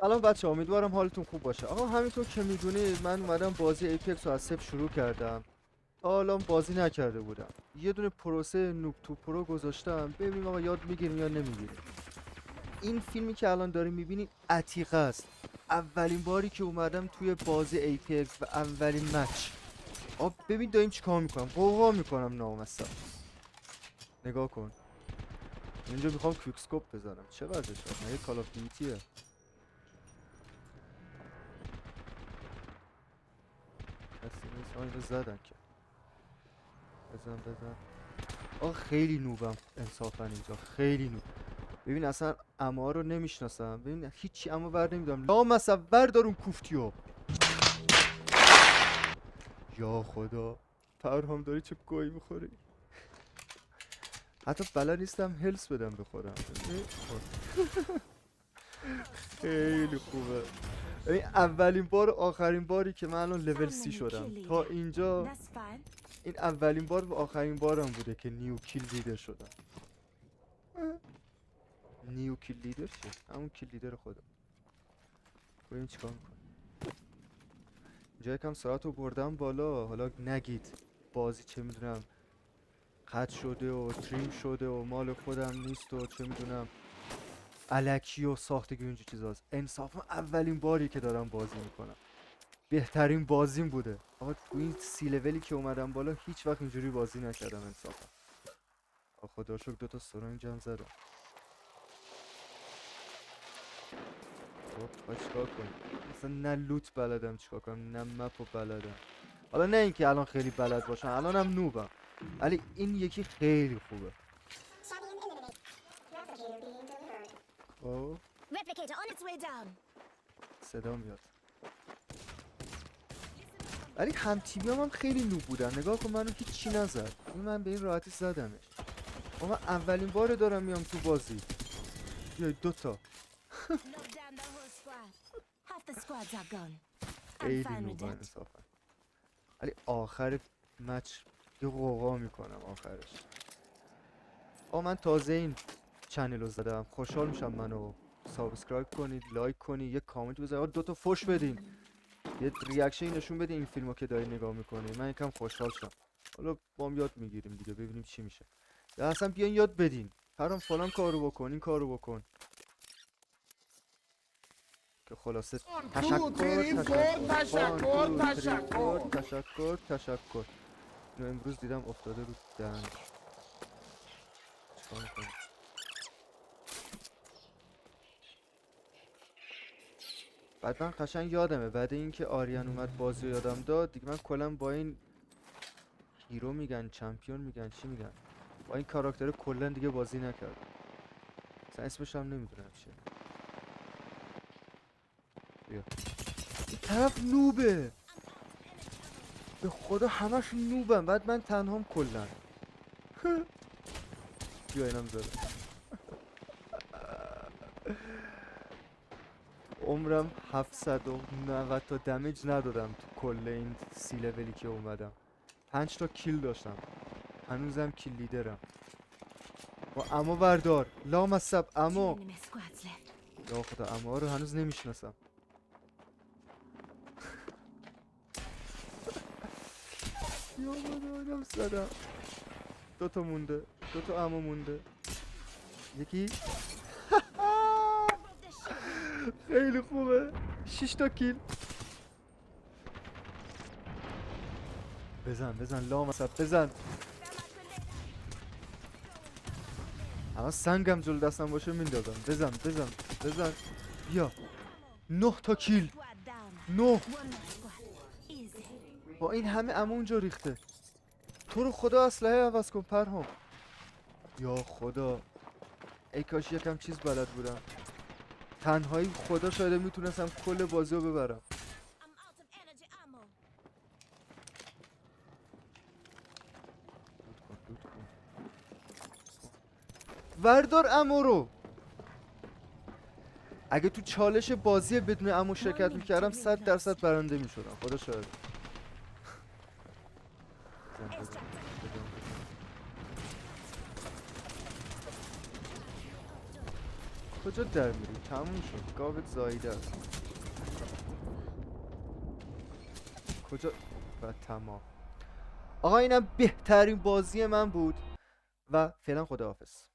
سلام بچه، امیدوارم حالتون خوب باشه. آقا همینطور که میدونید من اومدم بازی ایپکس رو از صفر شروع کردم. تا حالا بازی نکرده بودم. یه دونه پروسه نوب تو پرو گذاشتم ببینیم آقا یاد میگیریم یا نمیگیریم. این فیلمی که الان داریم میبینید عتیقه است. اولین باری که اومدم توی بازی ایپکس و اولین مچ. آقا ببین داریم چیکار میکنم، قوقا میکنم نامستم. نگاه کن. اینجا میخوام کویکسکوپ بزنم. چه وضعشه؟ مگه کال آف دیوتیه؟ کسی نیست. اینو زدن که. بزن. آه خیلی نوبم انصافا اینجا خیلی نوب. ببین اصلا اما رو نمیشناسم. ببین هیچی اما ور نمیدم. لا مصور دارون کوفتیو. یا خدا پرهام داری چه گویی میخوری. حتی بلد نیستم هلس بدم بخورم. خیلی خوبه. ببین اولین بار و آخرین باری که من الان لول 30 شدم تا اینجا. این اولین بار و آخرین بارم بوده که نیو کیل لیدر شدم. نیو کیل لیدر چیه؟ همون کیل لیدر خودم. ببین چیکار میکنه. اینجا یکم سرعت رو بردم بالا. حالا نگید بازی چه میدونم قطع شده و تریم شده و مال خودم نیست و چه میدونم الکی و ساختگی اینجور چیزاست. انصافا اولین باری که دارم بازی میکنم. بهترین بازیم بوده. آقا تو این 30 لولی که اومدم بالا هیچ وقت اینجوری بازی نکردم انصافا. خدا شکر دوتا سرنگ جمع زدم. خب چیکار کنم؟ اصلا نه لوت بلدم چیکار کنم نه مپو بلدم. حالا نه اینکه الان خیلی بلد باشم، الانم نوبم، ولی این یکی خیلی خوبه. خب صدا میاد. ولی هم تیمیام هم خیلی نوب بودن. نگاه کن منو هیچی نزد. من به این راحتی زدمش. اما اولین بار دارم میام تو بازی. بیای دوتا. خیلی نوبم انصافا. ولی آخر مچ یه قوقا میکنم آخرش. من تازه این چنل رو زدم. خوشحال میشم منو سابسکرایب کنید، لایک کنید، یه کامنت بذارید، دوتا فوش بدین، یه ریاکشن نشون بدین این فیلمو که داری نگاه میکنی. من یکم خوشحال شم. حالا با هم یاد میگیریم دیگه ببینیم چی میشه. یا اصلا بیاین یاد بدین. هرام فلان کارو بکن، این کارو بکن. که خلاصه تشکر. اینو امروز دیدم افتاده رو دهنش. چیکار می‌کنی؟ بعد من قشنگ یادمه بعد اینکه آریان اومد بازی رو یادم داد دیگه، من کلا با این هیرو میگن چمپیون میگن چی میگن، با این کاراکتر کلا دیگه بازی نکردم. اصلا اسمش هم نمیدونم چیه. بیا این طرف نوبه، به خدا همش نوبم، بعد من تنهام کلا. بیا اینم زده. عمرم 790 تا دمیج ندادم تو کل این 30 لولی که اومدم. 5 تا کیل داشتم، هنوزم کیل لیدرم. با امو بردار لامصب امو. یا خدا امو رو هنوز نمیشناسم. یا خدا اینم زدم. دوتا مونده، دوتا امو مونده. یکی خیلی خوبه. 6 تا کیل. بزن لامصب بزن. اما سنگم جلو دستم باشه میندازم. بزن. بیا 9 تا کیل. 9 با این همه امو اونجا ریخته. تو رو خدا اسلحه عوض کن پرهام. یا خدا ای کاش یکم چیز بلد بودم. تنهایی خدا شاید میتونستم کل بازی رو ببرم. لوت کن. وردار امو رو. اگه تو چالش بازی بدون امو شرکت میکردم 100% برنده میشدم. خدا شاید. کجا در میری؟ تموم شد، گاوت زایده است. کجا؟ و تمام. آقا اینم بهترین بازی من بود و فعلا خداحافظ.